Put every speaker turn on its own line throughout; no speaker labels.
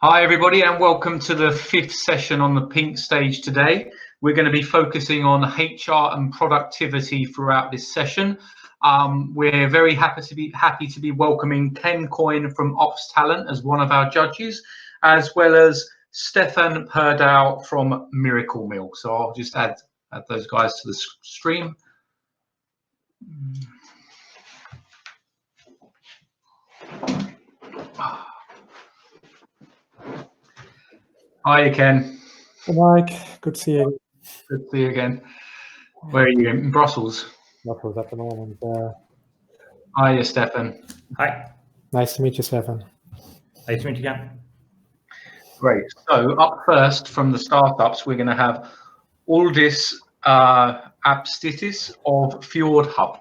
Hi everybody and welcome to the fifth session on the Pink stage today. We're going to be focusing on HR and productivity throughout this session. We're very happy to be welcoming Ken Coyne from Ops Talent as one of our judges, as well as Stefan Perdow from Miracle Milk. So I'll just add those guys to the stream. Hi, Ken.
Hi, Mike. Good to see you.
Good to see you again. Where are you? In Brussels?
Brussels at the moment.
Hi, Stefan.
Hi.
Nice to meet you, Stefan.
Nice to meet you again.
Great. So up first from the startups, we're going to have Aldis Abstitis of FjordHub.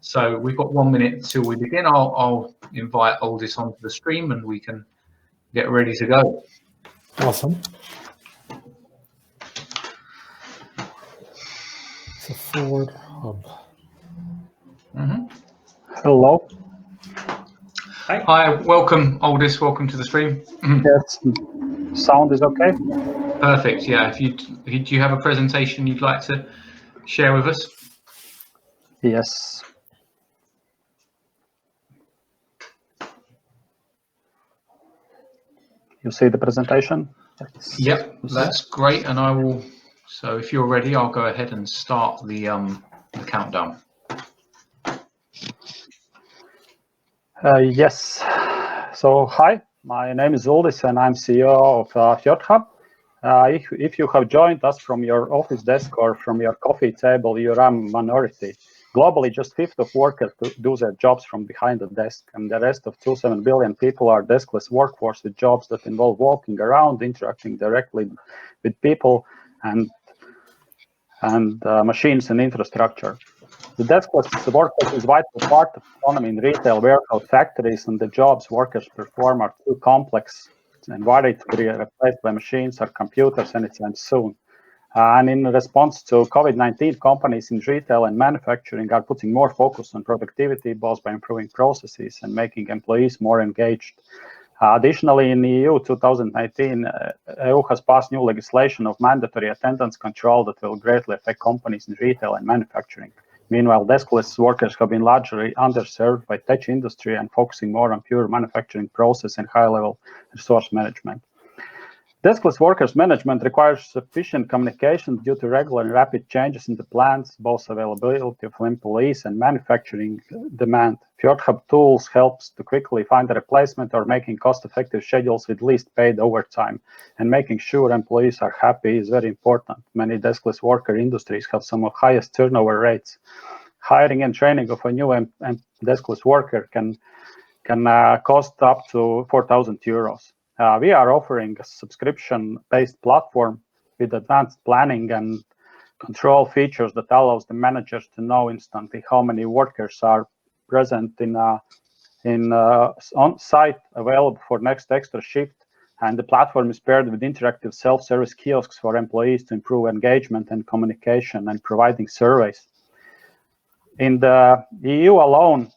So we've got 1 minute till we begin. I'll invite Aldis onto the stream and we can get ready to go.
Awesome. So FjordHub.
Hello.
Hi.
Hi, welcome, Aldis. Welcome to the stream.
Yes, sound is okay.
Perfect. Yeah. Do you have a presentation you'd like to share with us?
Yes. You see the presentation?
Yep, that's great. And I will. So if you're ready, I'll go ahead and start the countdown.
Yes. So hi, my name is Aldis and I'm CEO of FjordHub. If you have joined us from your office desk or from your coffee table, you're a minority. Globally, just 1/5 of workers do their jobs from behind the desk, and the rest of 27 billion people are deskless workforce with jobs that involve walking around, interacting directly with people and machines and infrastructure. The deskless workforce is a vital part of the economy in retail, warehouse, factories, and the jobs workers perform are too complex and varied to be replaced by machines or computers anytime soon. And in response to COVID-19, companies in retail and manufacturing are putting more focus on productivity, both by improving processes and making employees more engaged. Additionally, in the EU 2019, EU has passed new legislation of mandatory attendance control that will greatly affect companies in retail and manufacturing. Meanwhile, deskless workers have been largely underserved by tech industry and focusing more on pure manufacturing process and high-level resource management. Deskless workers management requires sufficient communication due to regular and rapid changes in the plants, both availability of employees and manufacturing demand. FjordHub tools helps to quickly find a replacement or making cost-effective schedules with least paid overtime. And making sure employees are happy is very important. Many deskless worker industries have some of highest turnover rates. Hiring and training of a new deskless worker can cost up to 4,000 euros. We are offering a subscription-based platform with advanced planning and control features that allows the managers to know instantly how many workers are present on site available for next extra shift. And the platform is paired with interactive self-service kiosks for employees to improve engagement and communication and providing surveys. In the EU alone,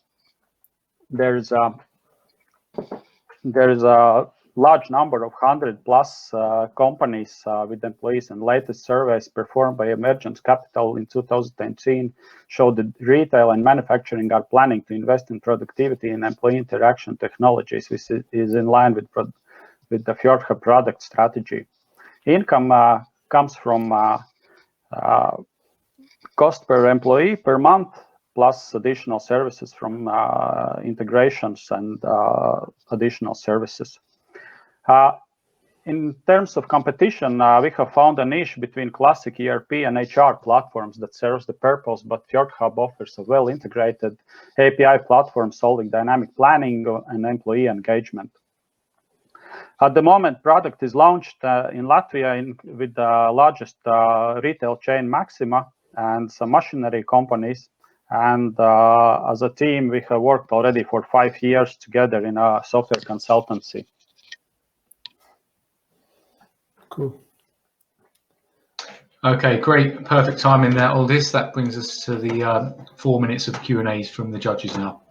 there is a large number of 100+ companies with employees, and latest surveys performed by Emergence Capital in 2010 showed that retail and manufacturing are planning to invest in productivity and employee interaction technologies, which is in line with the FjordHub product strategy. Income comes from cost per employee per month, plus additional services from integrations and additional services. In terms of competition, we have found a niche between classic ERP and HR platforms that serves the purpose, but FjordHub offers a well-integrated API platform solving dynamic planning and employee engagement. At the moment, product is launched in Latvia with the largest retail chain Maxima and some machinery companies. And as a team, we have worked already for 5 years together in a software consultancy.
Cool.
Okay, great. Perfect time in there, Aldis. That brings us to the 4 minutes of Q&As from the judges now.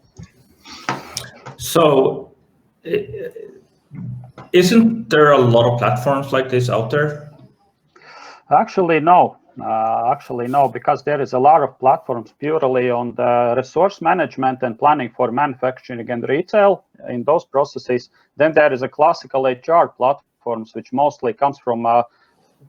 So Isn't there a lot of platforms like this out there?
Actually, no. Because there is a lot of platforms purely on the resource management and planning for manufacturing and retail in those processes. Then there is a classical HR platforms, which mostly comes from,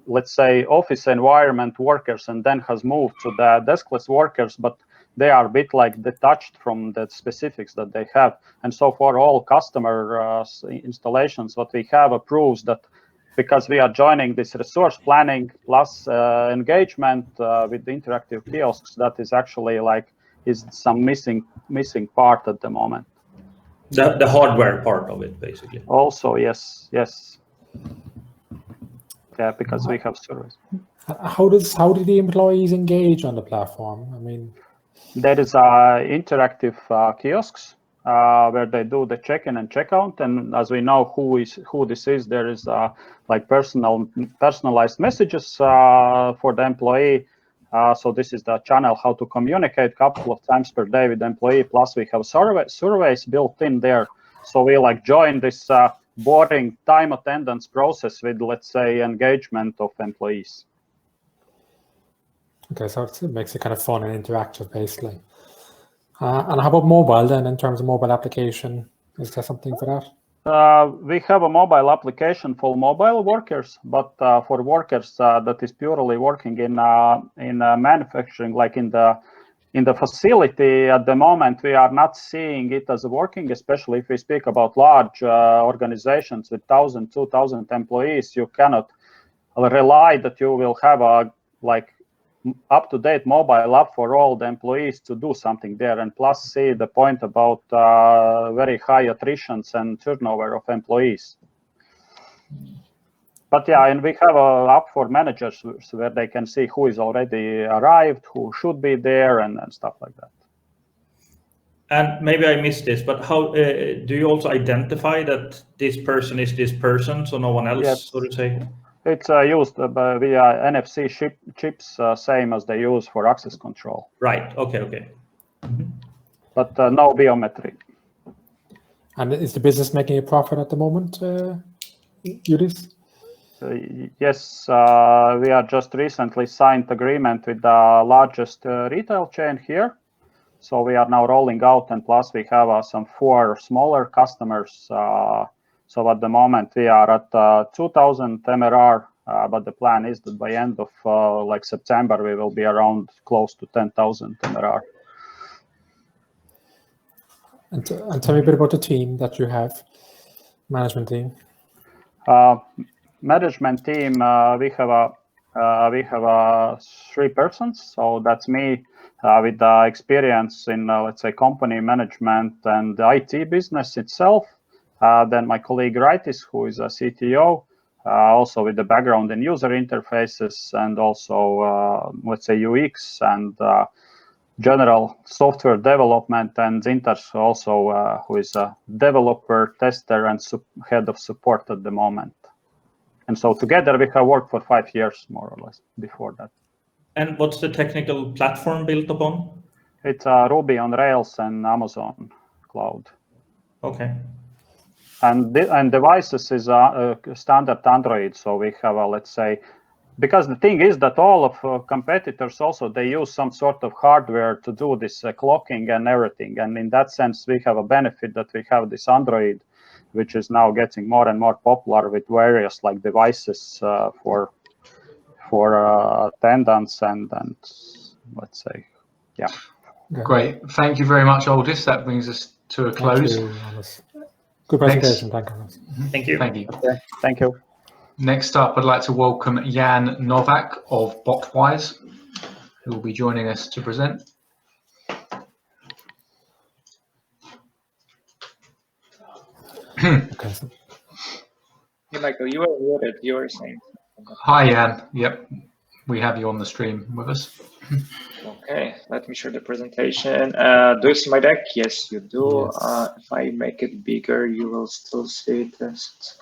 let's say, office environment workers, and then has moved to the deskless workers, but they are a bit like detached from the specifics that they have. And so for all customer installations, what we have approves that because we are joining this resource planning plus engagement with the interactive kiosks, that is actually is some missing part at the moment.
The hardware part of it, basically.
Also, yes. Yeah, because we have service.
How do the employees engage on the platform? I mean,
there is interactive kiosks where they do the check-in and check-out, and as we know who this is, there is like personalized messages for the employee. So this is the channel how to communicate a couple of times per day with the employee. Plus we have surveys built in there. So we join this boring time attendance process with, let's say, engagement of employees.
Okay, so it makes it kind of fun and interactive, basically. And how about mobile then, in terms of mobile application? Is there something for that?
We have a mobile application for mobile workers, but for workers that is purely working in manufacturing, like in the facility at the moment, we are not seeing it as working, especially if we speak about large organizations with 1,000, 2,000 employees. You cannot rely that you will have a up-to-date mobile app for all the employees to do something there, and plus see the point about very high attritions and turnover of employees. But yeah, and we have an app for managers where they can see who is already arrived, who should be there, and stuff like that.
And maybe I missed this, but how do you also identify that this person is this person, so no one else,
yes.
so to say?
It's used via NFC chips, same as they use for access control.
Right. Okay. Mm-hmm.
But no biometric.
And is the business making a profit at the moment, Judith?
Yes, we are just recently signed agreement with the largest retail chain here. So we are now rolling out, and plus we have some 4 smaller customers. So at the moment we are at 2,000 MRR, but the plan is that by end of September we will be around close to 10,000 MRR.
And tell me a bit about the team that you have, management team.
Management team, we have 3 persons. So that's me with the experience in let's say company management and the IT business itself. Then my colleague Raitis, who is a CTO, also with the background in user interfaces and also let's say UX and general software development, and Zintars also who is a developer, tester, and head of support at the moment. And so together we have worked for 5 years, more or less, before that. And
what's the technical platform built upon?
It's Ruby on Rails and Amazon Cloud.
Okay.
And devices is a standard Android. So we have a, let's say, because the thing is that all of competitors also, they use some sort of hardware to do this clocking and everything. And in that sense, we have a benefit that we have this Android, which is now getting more and more popular with various devices for attendance and let's say, yeah.
Great. Thank you very much, Aldis. That brings us to a close.
Good presentation. Thank you.
Thank you.
Okay. Thank you.
Next up, I'd like to welcome Jan Novak of BOTWISE, who will be joining us to present.
Hey, Michael, you are muted. You were saying.
Hi, Jan. Yep, we have you on the stream with us.
Okay, let me share the presentation. Do you see my deck? Yes, you do. Yes. If I make it bigger, you will still see it.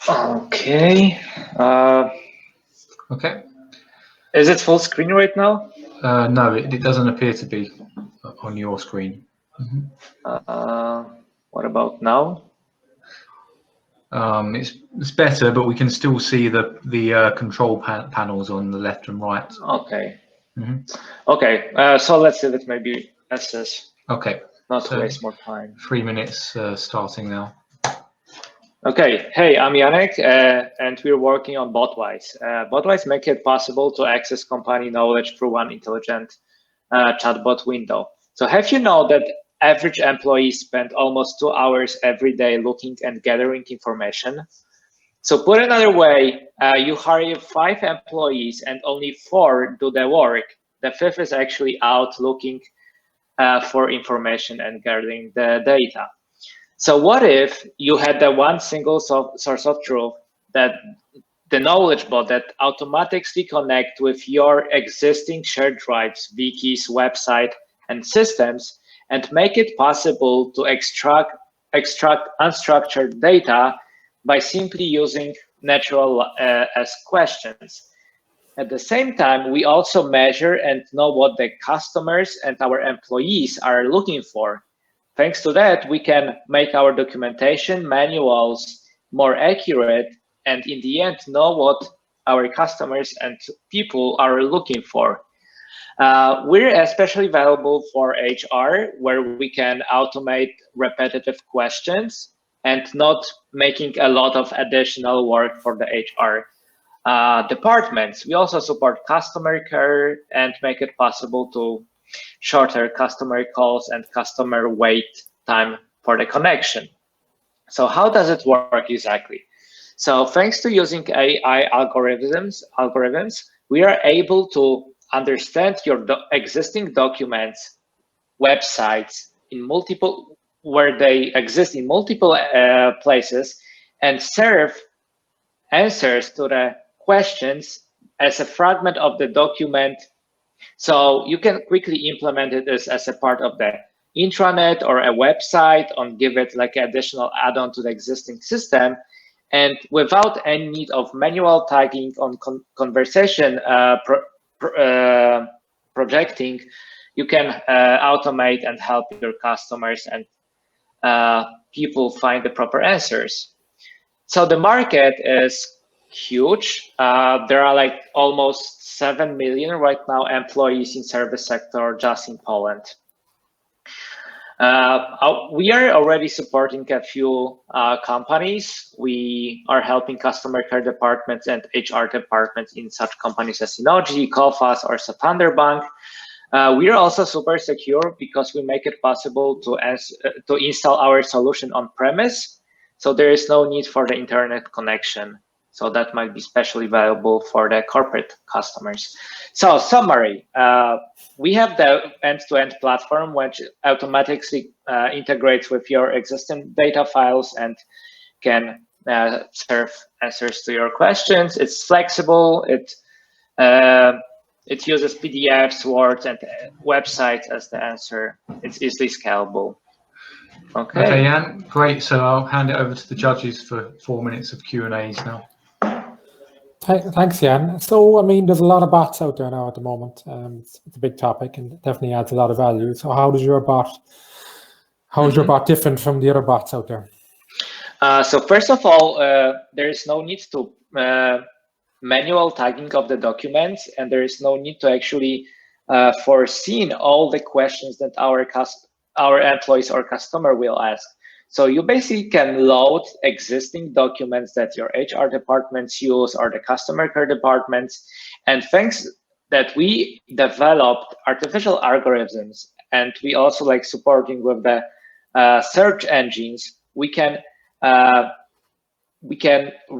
Okay.
Okay.
Is it full screen right now?
No, it doesn't appear to be on your screen.
What about now?
It's better, but we can still see the control panels on the left and right.
Okay.
Mm-hmm.
Okay. So let's see that maybe SS.
Okay.
Not
so
to waste more time.
3 minutes starting now.
Okay. Hey, I'm Yannick, and we're working on BOTWISE. BOTWISE makes it possible to access company knowledge through one intelligent chatbot window. So have you know that average employees spend almost 2 hours every day looking and gathering information? So put another way, you hire 5 employees and only 4 do the work. The 5th is actually out looking for information and gathering the data. So what if you had the one single source of truth, that the knowledge bot that automatically connect with your existing shared drives, wikis, website, and systems, and make it possible to extract unstructured data by simply using natural as questions. At the same time, we also measure and know what the customers and our employees are looking for. Thanks to that, we can make our documentation manuals more accurate, and in the end, know what our customers and people are looking for. We're especially valuable for HR, where we can automate repetitive questions and not making a lot of additional work for the HR departments. We also support customer care and make it possible to shorter customer calls and customer wait time for the connection. So how does it work exactly? So thanks to using AI algorithms, we are able to understand your existing documents, websites where they exist in multiple places, and serve answers to the questions as a fragment of the document. So you can quickly implement it as a part of the intranet or a website, and give it like an additional add-on to the existing system. And without any need of manual tagging on conversation projecting, you can automate and help your customers and people find the proper answers. So the market is huge. There are like almost 7 million right now employees in service sector just in Poland. We are already supporting a few companies. We are helping customer care departments and HR departments in such companies as Synology, Coface, or Santander Bank. We are also super secure because we make it possible to install our solution on premise. So there is no need for the internet connection. So that might be especially valuable for the corporate customers. So summary, we have the end-to-end platform which automatically integrates with your existing data files and can serve answers to your questions. It's flexible. It uses PDFs, Word, and websites as the answer. It's easily scalable.
Okay, Jan, great. So I'll hand it over to the judges for 4 minutes of Q&As now.
Thanks, Jan. So, I mean, there's a lot of bots out there now at the moment. It's a big topic and definitely adds a lot of value. So how is your bot different from the other bots out there?
So first of all, there is no need to manual tagging of the documents, and there is no need to actually foresee all the questions that our employees or customer will ask. So you basically can load existing documents that your HR departments use or the customer care departments. And thanks that we developed artificial algorithms, and we also like supporting with the search engines, we can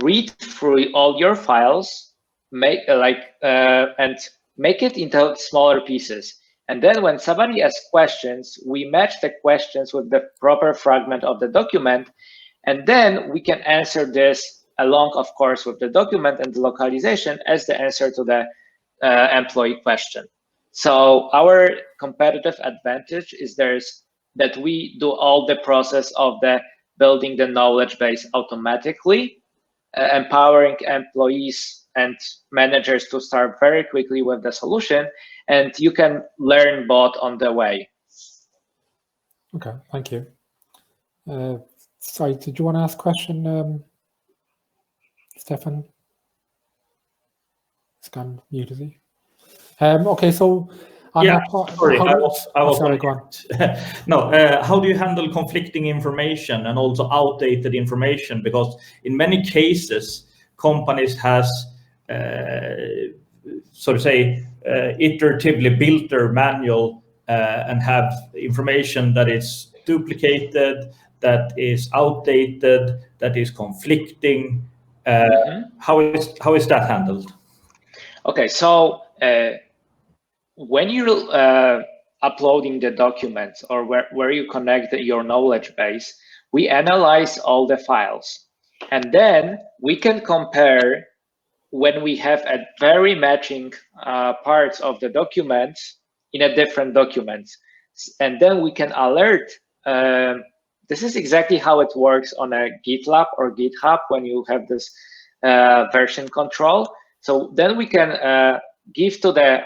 read through all your files, and make it into smaller pieces. And then when somebody asks questions, we match the questions with the proper fragment of the document. And then we can answer this along, of course, with the document and the localization as the answer to the employee question. So our competitive advantage is that we do all the process of the building the knowledge base automatically, empowering employees and managers to start very quickly with the solution, and you can learn bot on the way.
Okay, thank you. Sorry, did you want to ask a question, Stefan? It's gone mute, is he? Okay, so on
yeah,
that part,
sorry, I was
sorry, go on.
No, how do you handle conflicting information and also outdated information? Because in many cases, companies has, so to say, iteratively built their manual and have information that is duplicated, that is outdated, that is conflicting. How is that handled?
Okay, so when you're uploading the documents or where you connect your knowledge base, we analyze all the files. And then we can compare when we have a very matching parts of the documents in a different documents. And then we can alert. This is exactly how it works on a GitLab or GitHub when you have this version control. So then we can give to the,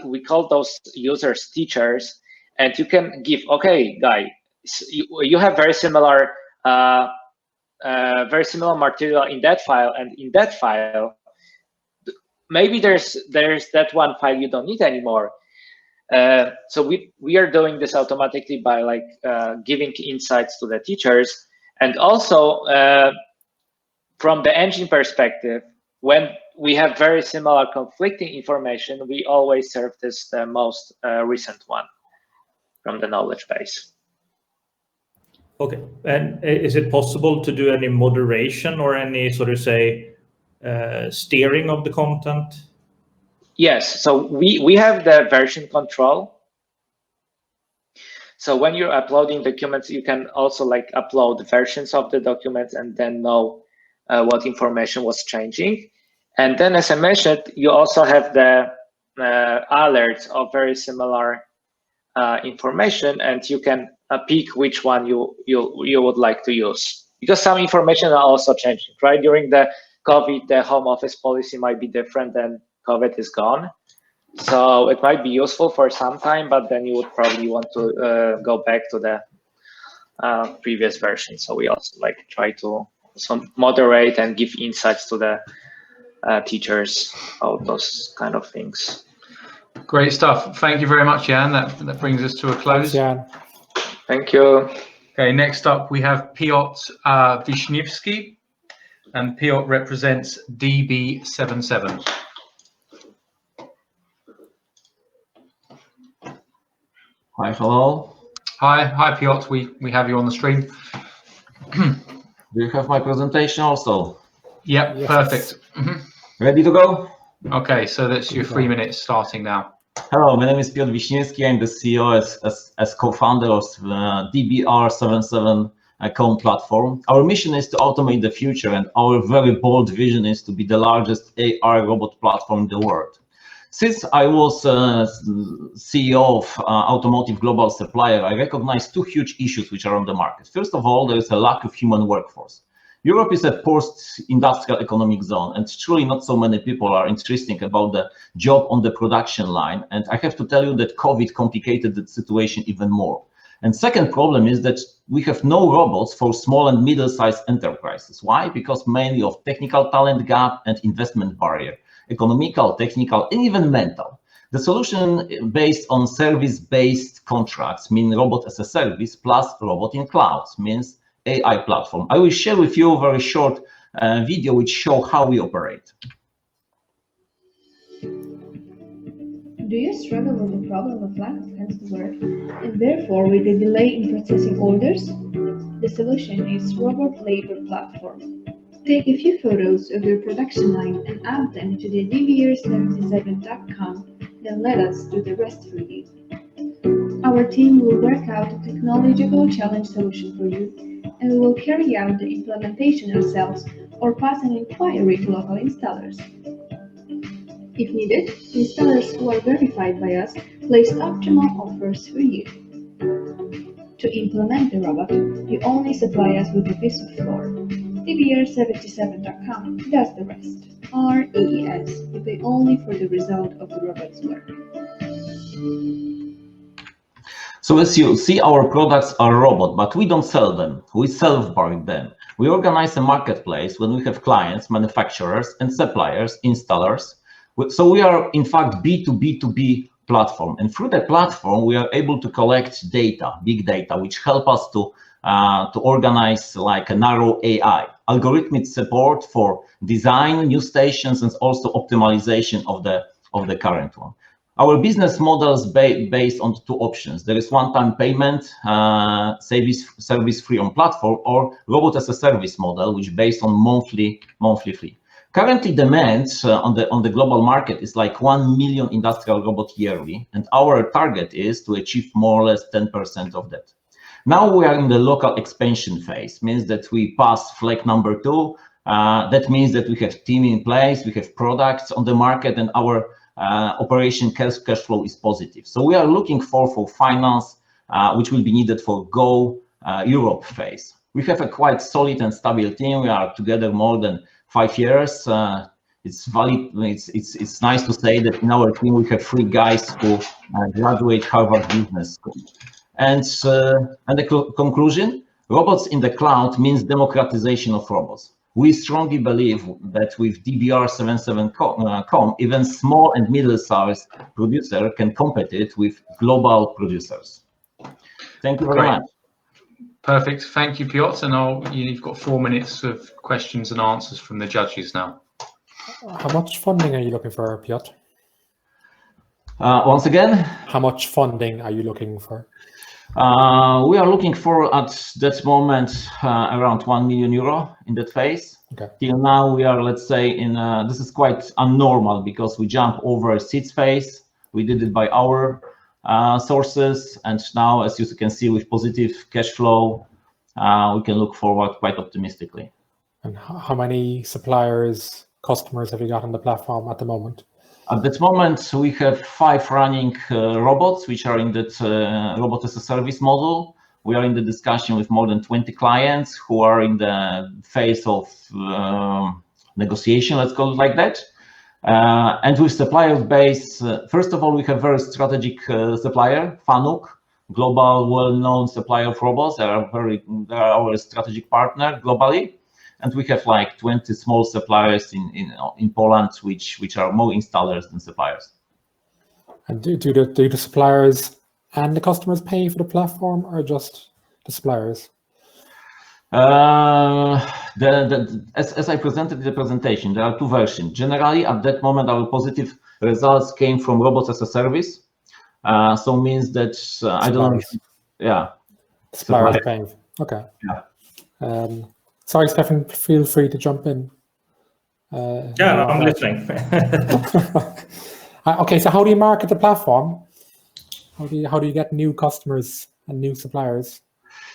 we call those users teachers, and you can give, okay, guys, you have very similar material in that file, and in that file, maybe there's that one file you don't need anymore. So we are doing this automatically by like giving insights to the teachers, and also from the engine perspective, when we have very similar conflicting information, we always serve this the most recent one from the knowledge base.
Okay, and is it possible to do any moderation or any sort of say steering of the content?
Yes, so we have the version control. So when you're uploading documents, you can also like upload versions of the documents and then know what information was changing. And then, as I mentioned, you also have the alerts of very similar information, and you can pick which one you would like to use, because some information are also changing, right? During the COVID, the home office policy might be different than COVID is gone. So it might be useful for some time, but then you would probably want to go back to the previous version. So we also like try to also moderate and give insights to the teachers about those kind of things.
Great stuff. Thank you very much, Jan. That brings us to a close.
Thanks, Jan.
Thank you.
Okay, next up we have Piotr Wisniewski, and Piotr represents DB77.
Hi, hello.
Hi, Piotr. We have you on the stream.
Do you have my presentation also?
Yep,
Yes.
perfect.
Ready to go?
Okay, so that's your 3 minutes starting now.
Hello, my name is Piotr Wisniewski. I'm the CEO as co-founder of DB77 Cone platform. Our mission is to automate the future, and our very bold vision is to be the largest AI robot platform in the world. Since I was CEO of automotive global supplier, I recognize two huge issues which are on the market. First of all, there is a lack of human workforce. Europe is a post-industrial economic zone, and truly not so many people are interested about the job on the production line. And I have to tell you that COVID complicated the situation even more. And second problem is that we have no robots for small and middle-sized enterprises. Why? Because mainly of technical talent gap and investment barrier, economical, technical, and even mental. The solution based on service-based contracts mean robot as a service plus robot in clouds, means AI platform. I will share with you a very short video which show how we operate.
Do you struggle with the problem of lack of hands to work, and therefore with the delay in processing orders? The solution is Robot Labor Platform. Take a few photos of your production line and add them to the DB77.com, then let us do the rest for you. Our team will work out a technological challenge solution for you, and we will carry out the implementation ourselves or pass an inquiry to local installers. If needed, installers who are verified by us place optimal offers for you. To implement the robot, you only supply us with a piece of floor. DB77.com does the rest. RES, you pay only for the result of the robot's work.
So as you see, our products are robot, but we don't sell them. We self-buy them. We organize a marketplace when we have clients, manufacturers, and suppliers, installers. So we are, in fact, B2B2B platform. And through the platform, we are able to collect data, big data, which help us to organize like a narrow AI, algorithmic support for design, new stations, and also optimization of the current one. Our business model is based on two options. There is one-time payment, service free on platform, or robot as a service model, which is based on monthly fee. Currently, demand on the global market is like 1 million industrial robots yearly, and our target is to achieve more or less 10% of that. Now we are in the local expansion phase, means that we pass flag number 2. That means that we have team in place, we have products on the market, and our operation cash flow is positive. So we are looking for finance, which will be needed for Go Europe phase. We have a quite solid and stable team. We are together more than 5 years. It's nice to say that in our team we have 3 guys who graduate Harvard Business School. And the conclusion, robots in the cloud means democratization of robots. We strongly believe that with DB77 even small and middle-sized producer can compete with global producers. Thank you very much.
Perfect. Thank you, Piotr. And you've got 4 minutes of questions and answers from the judges now.
How much funding are you looking for, Piotr?
Once again?
How much funding are you looking for?
We are looking for, at that moment, around 1 million euro in that phase.
Okay.
Till now, we are, let's say, in this is quite abnormal because we jump over seed phase. We did it by our sources, and now, as you can see, with positive cash flow, we can look forward quite optimistically.
And how many suppliers, customers have you got on the platform at the moment?
At that moment, we have 5 running robots, which are in that robot as a service model. We are in the discussion with more than 20 clients who are in the phase of negotiation, let's call it like that. And with supplier base, first of all, we have very strategic supplier, Fanuc, global well-known supplier of robots. They are our strategic partner globally. And we have like 20 small suppliers in Poland, which are more installers than suppliers.
And do the suppliers and the customers pay for the platform, or just the suppliers?
As I presented in the presentation, there are 2 versions. Generally, at that moment, our positive results came from robots as a service. So means that I don't know. Yeah.
Suppliers paying. Okay.
Yeah.
Sorry, Stefan, feel free to jump in.
Yeah, I'm listening.
Okay, so how do you market the platform? How do you get new customers and new suppliers?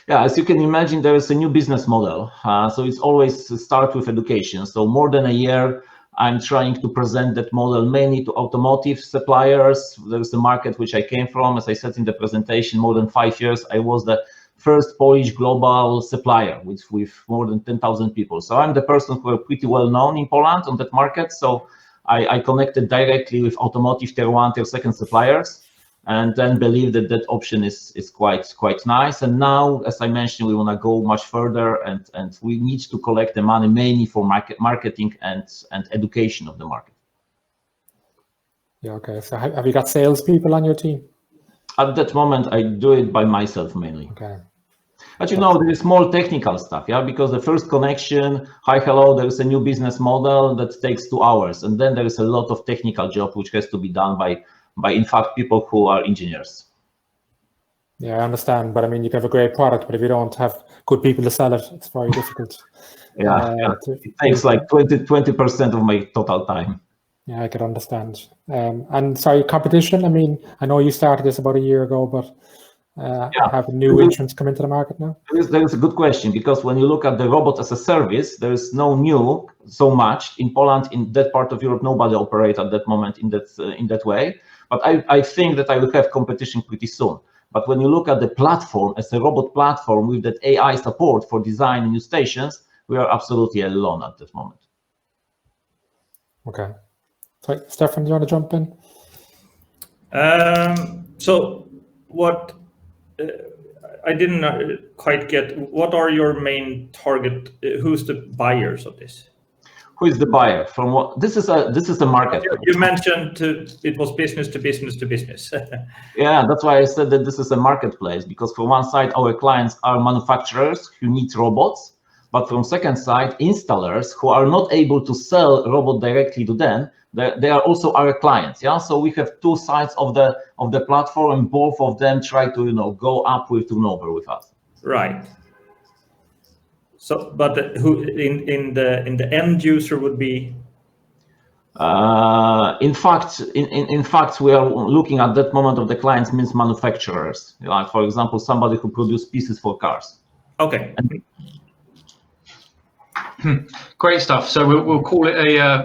Yeah, as you can imagine, there is a new business model. So it's always start with education. So more than a year, I'm trying to present that model mainly to automotive suppliers. There's a market which I came from. As I said in the presentation, more than 5 years, I was the first Polish global supplier with more than 10,000 people. So I'm the person who are pretty well known in Poland on that market. So I connected directly with automotive tier 1, tier 2 suppliers, and then believe that that option is quite nice. And now, as I mentioned, we want to go much further, and we need to collect the money mainly for marketing and education of the market.
Yeah, okay. So have you got salespeople on your team?
At that moment, I do it by myself mainly.
Okay.
But there is more technical stuff, yeah, because the first connection, hi, hello, there is a new business model that takes 2 hours. And then there is a lot of technical job which has to be done by in fact, people who are engineers.
Yeah, I understand. But I mean, you can have a great product, but if you don't have good people to sell it, it's very difficult.
Yeah, it takes like 20% of my total time.
Yeah, I could understand. And sorry, competition. I mean, I know you started this about a year ago, but have new entrants come into the market now?
There is a good question, because when you look at the robot as a service, there is no new so much. In Poland, in that part of Europe, nobody operates at that moment in that way. But I think that I will have competition pretty soon. But when you look at the platform as a robot platform with that AI support for design new stations, we are absolutely alone at this moment.
Okay. So, Stefan, do you want to jump in?
So what I didn't quite get, what are your main target? Who's the buyers of this?
Who is the buyer? From what? This is a market.
You mentioned it was business to business to business.
Yeah, that's why I said that this is a marketplace, because from one side our clients are manufacturers who need robots, but from second side installers who are not able to sell robot directly to them. They are also our clients. Yeah, so we have two sides of the platform, and both of them try to go up with turnover with us. Right.
So, but who in the end user would be?
In fact, we are looking at that moment of the clients means manufacturers, like for example, somebody who produces pieces for cars.
Okay.
Great stuff. So we'll call it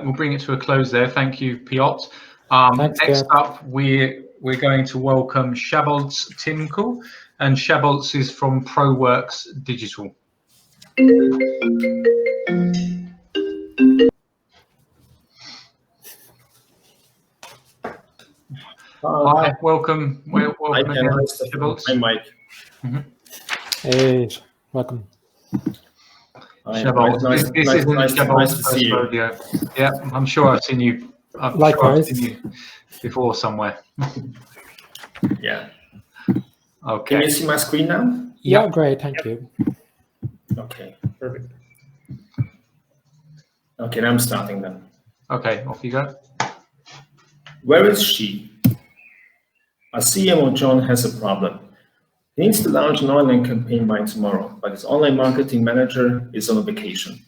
we'll bring it to a close there. Thank you, Piotr. Next up, we're going to welcome Szabolcs Timko, and Szabolcs is from Proworx Digital. Hi, welcome. Welcome again, Szabolcs.
Hi, Mike.
Hey, welcome.
Szabolcs, this is Szabolcs' first rodeo. Yeah, I'm sure I've seen you.
Likewise.
Seen you before somewhere.
Yeah.
Okay.
Can you see my screen now?
Yeah, great. Thank you.
Okay, perfect. Okay, now I'm starting then.
Okay, off you go.
Where is she? Our CMO John has a problem. He needs to launch an online campaign by tomorrow, but his online marketing manager is on vacation.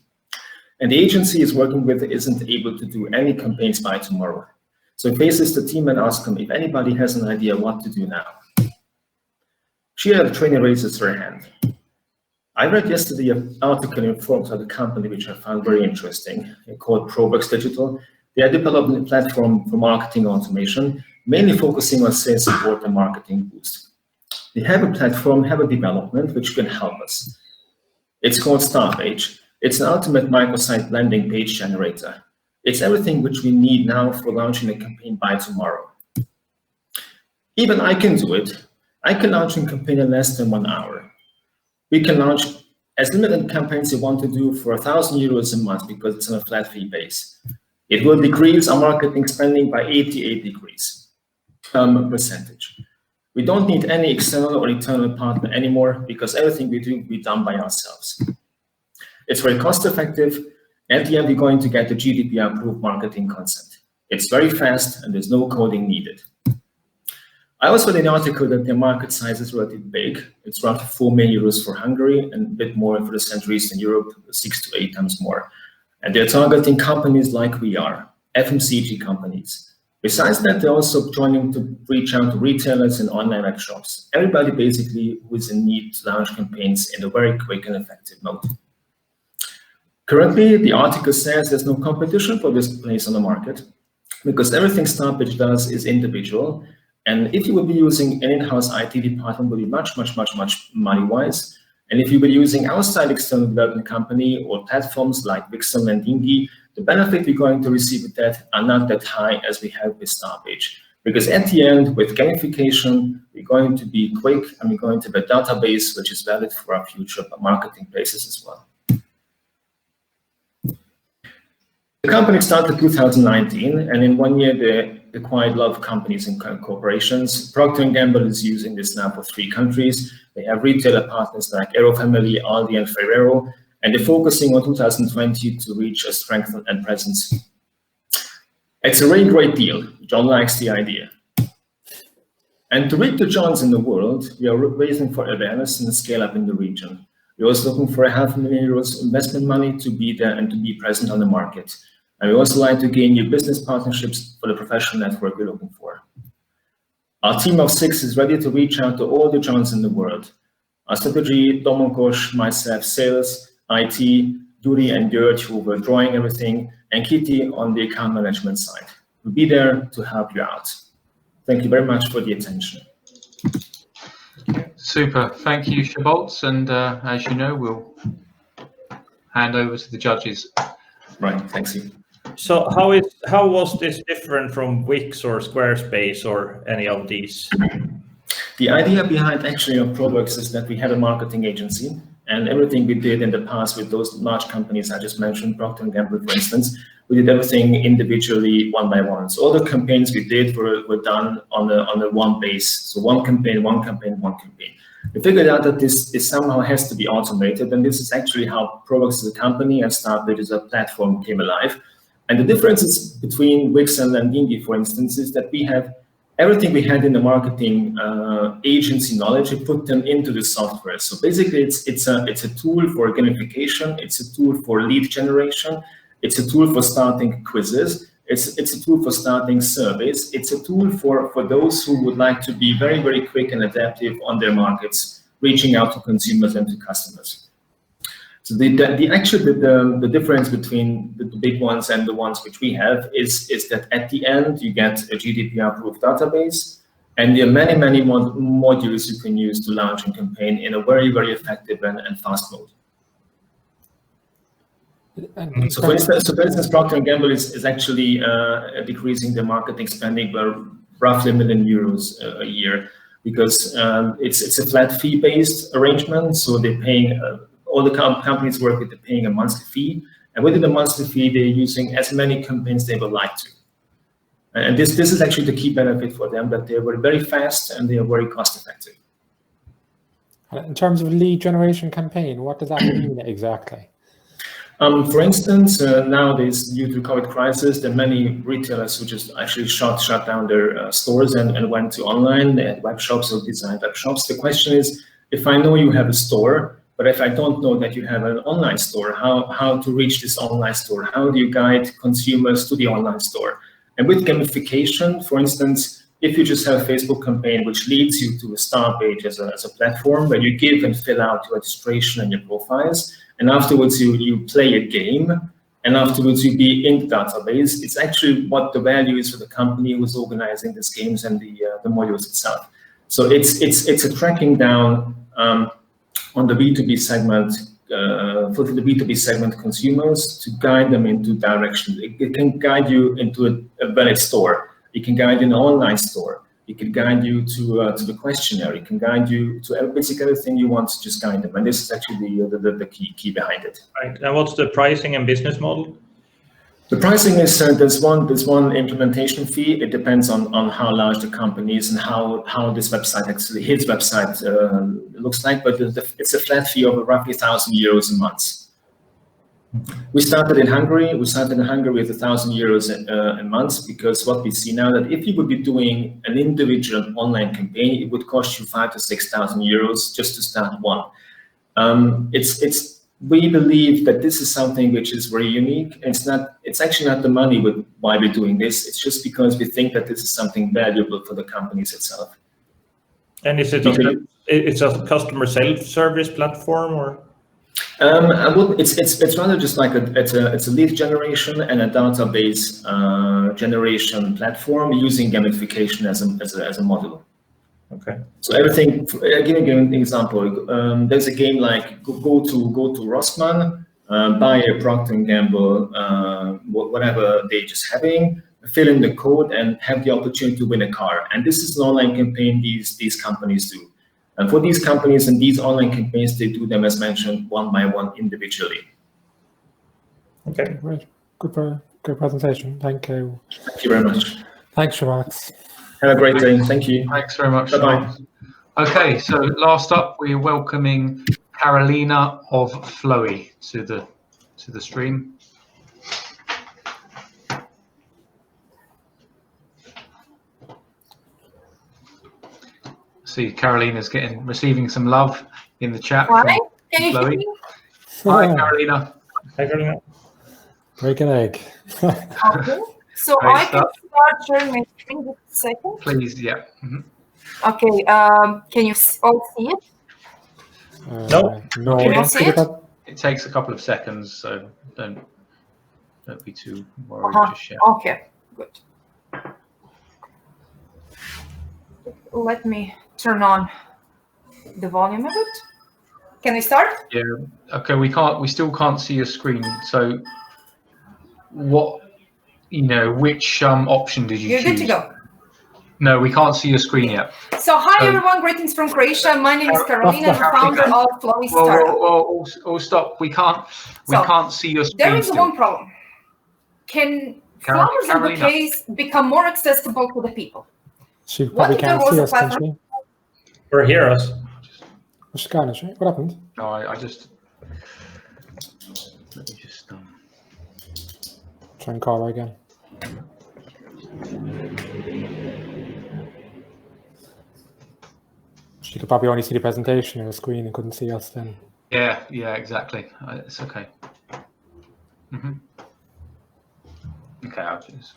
And the agency he's working with isn't able to do any campaigns by tomorrow. So he faces the team and asks them if anybody has an idea what to do now. She had a trainer raises her hand. I read yesterday an article in Forbes about a company which I found very interesting, called Proworx Digital. They are developing a platform for marketing automation, mainly focusing on sales support and marketing boost. They have a platform, have a development which can help us. It's called Starpage. It's an ultimate microsite landing page generator. It's everything which we need now for launching a campaign by tomorrow. Even I can do it. I can launch a campaign in less than 1 hour. We can launch as limited campaigns you want to do for €1,000 a month because it's on a flat fee base. It will decrease our marketing spending by 88% We don't need any external or internal partner anymore because everything we do will be done by ourselves. It's very cost effective. At the end, we're going to get the GDPR approved marketing consent. It's very fast and there's no coding needed. I also read in the article that their market size is relatively big. It's roughly €4 million for Hungary and a bit more for the Central Eastern Europe, 6 to 8 times more. And they're targeting companies like we are, FMCG companies. Besides that, they're also joining to reach out to retailers and online web shops. Everybody basically who is in need to launch campaigns in a very quick and effective mode. Currently, the article says there's no competition for this place on the market because everything Starpage does is individual. And if you would be using an in-house IT department, it would be much money-wise. And if you were using outside external development company or platforms like Vixen and Dingy, the benefit we're going to receive with that are not that high as we have with Starpage. Because at the end, with gamification, we're going to be quick and we're going to have a database which is valid for our future marketing places as well. The company started in 2019, and in 1 year, they acquired a lot of companies and corporations. Procter & Gamble is using this now for 3 countries. They have retailer partners like Aero Family, Aldi, and Ferrero, and they're focusing on 2020 to reach a strength and presence. It's a really great deal. John likes the idea. And to reach the Johns in the world, we are raising for awareness and scale up in the region. We're also looking for €500,000 investment money to be there and to be present on the market. And we also like to gain new business partnerships for the professional network we're looking for. Our team of 6 is ready to reach out to all the Johns in the world. Our strategy, Domokos, myself, sales, IT, Duri and Gert, who were drawing everything, and Kitty on the account management side. We'll be there to help you out. Thank you very much for the attention.
Super. Thank you, Szabolcs. And as you know, we'll hand over to the judges.
Right. Thanks.
So how was this different from Wix or Squarespace or any of these?
The idea behind actually of Proworx is that we have a marketing agency, and everything we did in the past with those large companies I just mentioned, Procter & Gamble, for instance, we did everything individually, one by one. So all the campaigns we did were done on a one base. So one campaign, one campaign, one campaign. We figured out that this somehow has to be automated, and this is actually how Proworx as a company and started as a platform came alive. And the differences between Wix and Landini, for instance, is that we have everything we had in the marketing agency knowledge, we put them into the software. So basically, it's a tool for gamification, it's a tool for lead generation, it's a tool for starting quizzes, it's a tool for starting surveys, it's a tool for those who would like to be very, very quick and adaptive on their markets, reaching out to consumers and to customers. So the difference between the big ones and the ones which we have is that at the end you get a GDPR-approved database, and there are many, many modules you can use to launch a campaign in a very, very effective and fast mode. So for instance, Procter & Gamble is actually decreasing their marketing spending by roughly €1 million a year, because it's a flat fee-based arrangement. So they're paying, all the companies work with, they're paying a monthly fee, and within the monthly fee, they're using as many campaigns they would like to. And this is actually the key benefit for them, that they're very fast and they are very cost-effective.
In terms of lead generation campaign, what does that mean exactly?
For instance, nowadays, due to the COVID crisis, there are many retailers who just actually shut down their stores and went to online. They had web shops or designed web shops. The question is, if I know you have a store, but if I don't know that you have an online store, how to reach this online store? How do you guide consumers to the online store? And with gamification, for instance, if you just have a Facebook campaign which leads you to a star page as a platform where you give and fill out your registration and your profiles, and afterwards you play a game, and afterwards you be in the database, it's actually what the value is for the company who's organizing these games and the modules itself. So it's a tracking down on the B2B segment, for the B2B segment consumers, to guide them into direction. It can guide you into a valid store. It can guide you in an online store. It can guide you to the questionnaire. It can guide you to basically everything you want to just guide them. And this is actually the key behind it.
Right. And what's the pricing and business model?
The pricing is there's one implementation fee. It depends on how large the company is and how this website actually, his website looks like, but it's a flat fee of roughly €1,000 a month. We started in Hungary. We started in Hungary with €1,000 a month, because what we see now, that if you would be doing an individual online campaign, it would cost you €5,000 to €6,000 just to start one. We believe that this is something which is very unique. It's actually not the money with why we're doing this. It's just because we think that this is something valuable for the companies itself.
And is it's a customer self-service platform, or?
It's rather just like it's a lead generation and a database generation platform using gamification as a module.
Okay.
So everything. I'll give you an example. There's a game like go to Rossmann, buy a Procter & Gamble, whatever they're just having, fill in the code, and have the opportunity to win a car. And this is an online campaign these companies do. And for these companies and these online campaigns, they do them, as mentioned, one by one individually.
Okay,
great. Good presentation. Thank you.
Thank you very much.
Thanks, Max.
Have a great day. Thank you.
Thanks very much.
Bye-bye.
Okay, so last up, we're welcoming Carolina of Flowy to the stream. See, Carolina's receiving some love in the chat.
Hi, can you hear me?
Hi, Carolina.
Hi, Carolina.
Break an egg.
Okay, so I can start sharing my screen just a second.
Please, yeah. Mm-hmm.
Okay, can you all see it?
No.
Can you see it?
It takes a couple of seconds, so don't be too worried. Just share.
Okay, good. Let me turn on the volume of it. Can we start?
Yeah. Okay. We still can't see your screen. So, which option did you choose?
You're good to go.
No, we can't see your screen yet.
So hi everyone, greetings from Croatia. My name is Carolina, I'm the founder of Flowy startup.
Oh, stop! We can't see your screen.
There is one problem. Can flowers and bouquets become more accessible to the people?
She probably can't see us, can she?
Or hear us.
What's going on? What happened?
No, I just let me just
try and call her again. She could probably only see the presentation on the screen and couldn't see us then.
Yeah, exactly. It's okay. Okay, I'll just.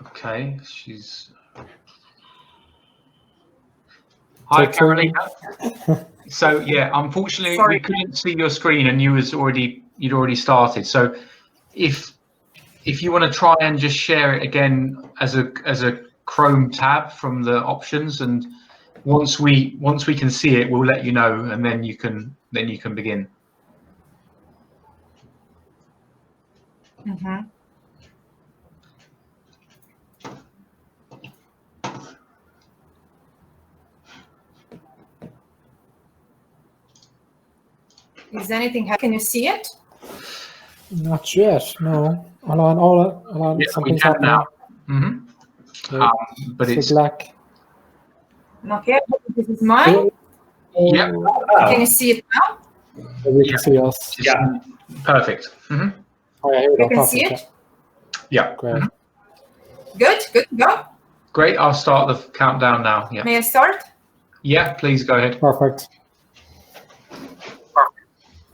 Okay, she's. Hi, Carolina. So yeah, unfortunately, we couldn't see your screen, and you'd already started. So if you want to try and just share it again as a Chrome tab from the options, and once we can see it, we'll let you know, and then you can begin.
Is anything? Can you see it?
Not yet. No. Hold on.
Yeah,
something's
we can
happening.
now. But it's
black.
Okay, this is mine.
Yeah.
Can you see it now?
We can see us.
Yeah. Perfect.
Oh, yeah, here we
You
go.
can see it?
Yeah.
Great.
Good to go.
Great. I'll start the countdown now. Yeah.
May I start?
Yeah, please go ahead.
Perfect.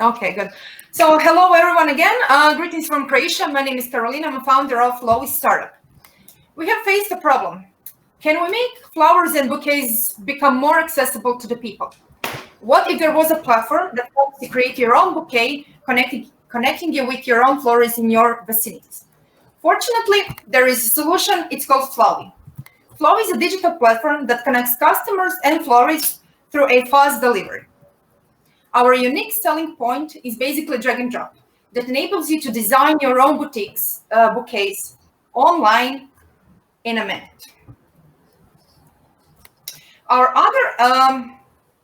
Okay, good. So hello everyone again. Greetings from Croatia. My name is Carolina. I'm a founder of Flowy startup. We have faced a problem. Can we make flowers and bouquets become more accessible to the people? What if there was a platform that helps you create your own bouquet, connecting you with your own florists in your vicinity? Fortunately, there is a solution. It's called Flowy. Flowy is a digital platform that connects customers and florists through a fast delivery. Our unique selling point is basically drag and drop that enables you to design your own bouquets online in a minute. Our other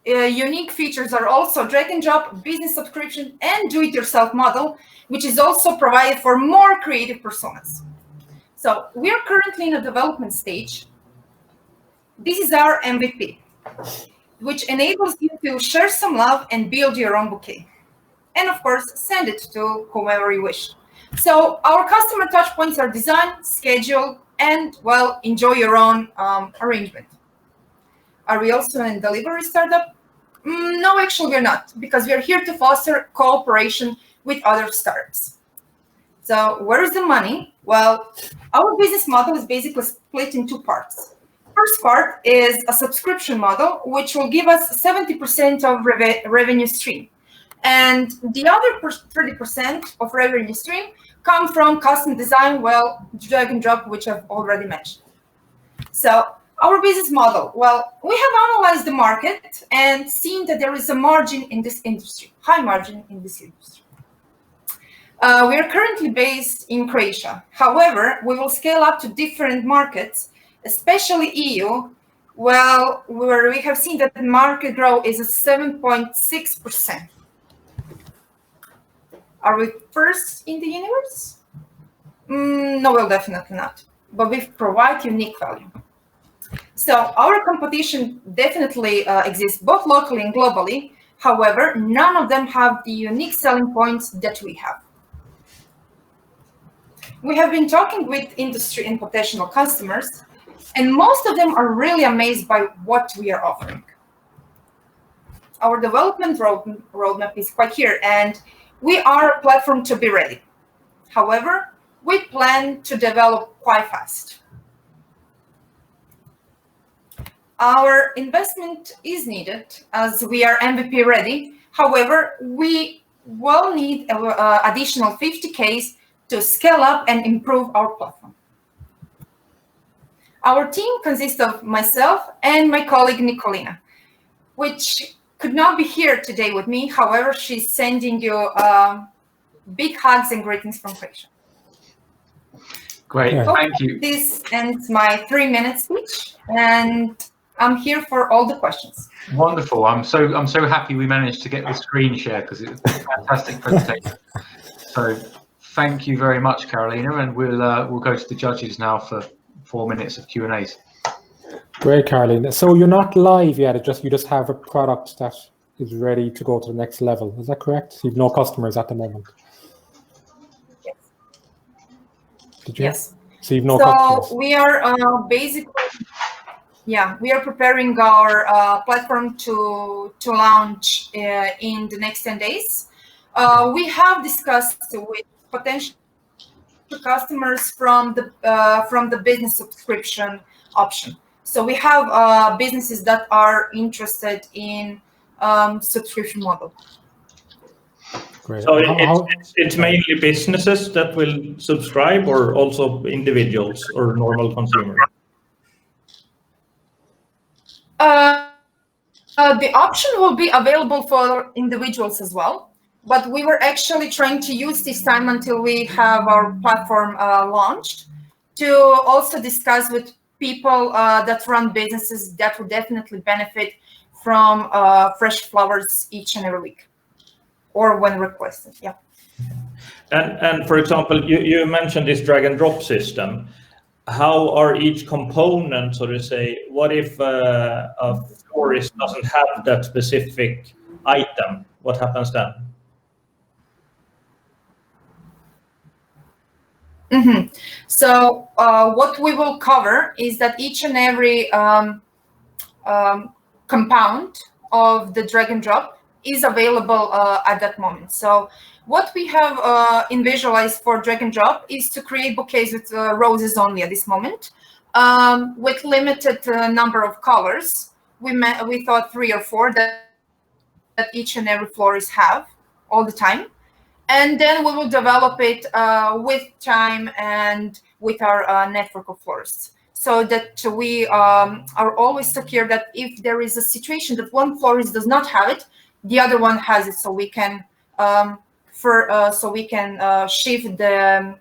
unique features are also drag and drop, business subscription, and do-it-yourself model, which is also provided for more creative personas. So we are currently in a development stage. This is our MVP, which enables you to share some love and build your own bouquet. And of course, send it to whomever you wish. So our customer touchpoints are design, schedule, and, well, enjoy your own arrangement. Are we also a delivery startup? No, actually we're not, because we're here to foster cooperation with other startups. So where is the money? Well, our business model is basically split in two parts. First part is a subscription model, which will give us 70% of revenue stream. And the other 30% of revenue stream come from custom design, well, drag and drop, which I've already mentioned. So our business model, well, we have analyzed the market and seen that there is a margin in this industry, high margin in this industry. We are currently based in Croatia. However, we will scale up to different markets, especially EU, well, where we have seen that the market growth is 7.6%. Are we first in the universe? No, well, definitely not. But we provide unique value. So our competition definitely exists both locally and globally. However, none of them have the unique selling points that we have. We have been talking with industry and potential customers, and most of them are really amazed by what we are offering. Our development roadmap is quite clear, and we are a platform to be ready. However, we plan to develop quite fast. Our investment is needed as we are MVP ready. However, we will need additional 50Ks to scale up and improve our platform. Our team consists of myself and my colleague Nicolina, which could not be here today with me. However, she's sending you big hugs and greetings from Croatia.
Great,
Yeah.
thank you.
This ends my 3-minute speech, and I'm here for all the questions.
Wonderful. I'm so happy we managed to get the screen share because it was a fantastic presentation. So thank you very much, Carolina, and we'll go to the judges now for 4 minutes of Q&As.
Great, Carolina. So you're not live yet. You just have a product that is ready to go to the next level. Is that correct? You've no customers at the moment.
Yes.
Did you?
Yes.
So you've no customers.
So we are basically, yeah, we are preparing our platform to launch in the next 10 days. We have discussed with potential customers from the business subscription option. So we have businesses that are interested in subscription model.
Great.
So it's mainly businesses that will subscribe, or also individuals or normal consumers?
The option will be available for individuals as well, but we were actually trying to use this time until we have our platform launched to also discuss with people that run businesses that would definitely benefit from fresh flowers each and every week, or when requested. Yeah.
And for example, you mentioned this drag and drop system. How are each component, so to say? What if a florist doesn't have that specific item? What happens then?
Mm-hmm. So what we will cover is that each and every compound of the drag and drop is available at that moment. So what we have visualized for drag and drop is to create bouquets with roses only at this moment, with limited number of colors. We thought 3 or 4 that each and every florist have all the time. And then we will develop it with time and with our network of florists, so that we are always secure that if there is a situation that one florist does not have it, the other one has it, so we can shift the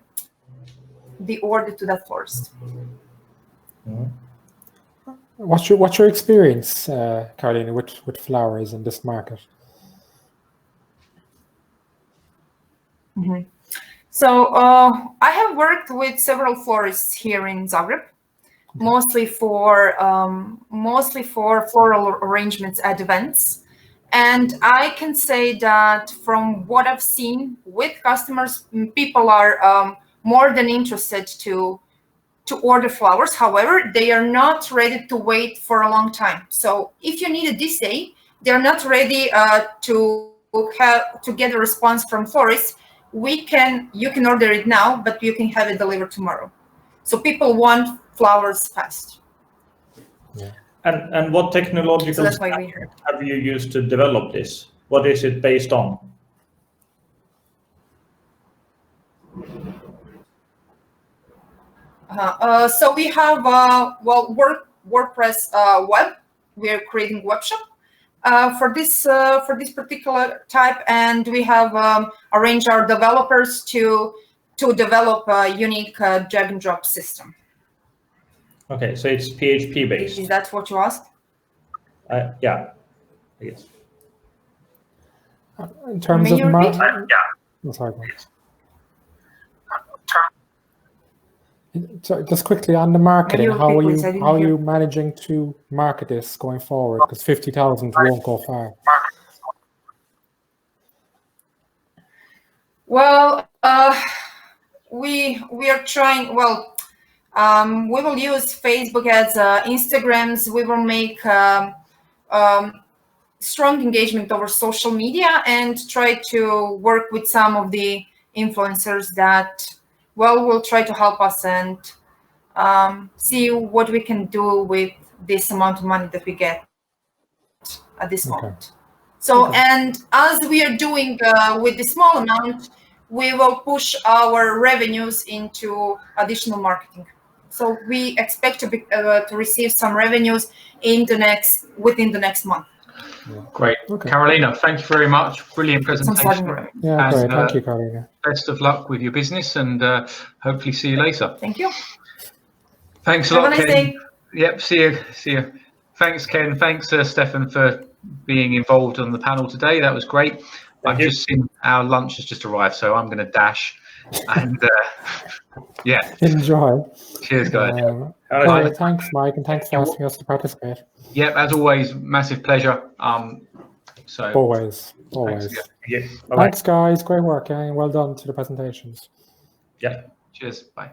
order to that florist.
What's your experience, Carolina, with flowers in this market?
Mm-hmm. So I have worked with several florists here in Zagreb, mostly for floral arrangements at events, and I can say that from what I've seen with customers, people are more than interested to order flowers. However, they are not ready to wait for a long time. So if you need it this day, they're not ready to get a response from florists. You can order it now, but you can have it delivered tomorrow. So people want flowers fast.
Yeah. And what technological stack have you used to develop this? What is it based on?
So we have WordPress web. We are creating web shop for this particular type, and we have arranged our developers to develop a unique drag and drop system.
Okay, so it's PHP based.
Is that what you asked?
Yeah, I guess.
In terms of So just quickly on the marketing, how are you managing to market this going forward? Because 50,000 won't go far.
Well, we are trying. Well, we will use Facebook ads, Instagrams. We will make strong engagement over social media and try to work with some of the influencers that will try to help us and see what we can do with this amount of money that we get at this moment. So, and as we are doing with the small amount, we will push our revenues into additional marketing. So we expect to receive some revenues within the next month.
Yeah.
Great.
Okay.
Carolina, thank you very much. Brilliant presentation.
Yeah, great.
And,
thank you, Carolina.
Best of luck with your business, and hopefully see you later.
Thank you.
Thanks a
Have
lot,
a nice
Ken.
day.
Yep, see you. Thanks, Ken. Thanks, Stefan, for being involved on the panel today. That was great. I've just seen our lunch has just arrived, so I'm going to dash. And yeah.
Enjoy.
Cheers, guys.
Right, thanks, Mike, and thanks for asking us to participate.
Yep, as always, massive pleasure. So
Always.
Thanks,
Thanks, guys. Great work, and well done to the presentations.
Yeah.
Cheers. Bye.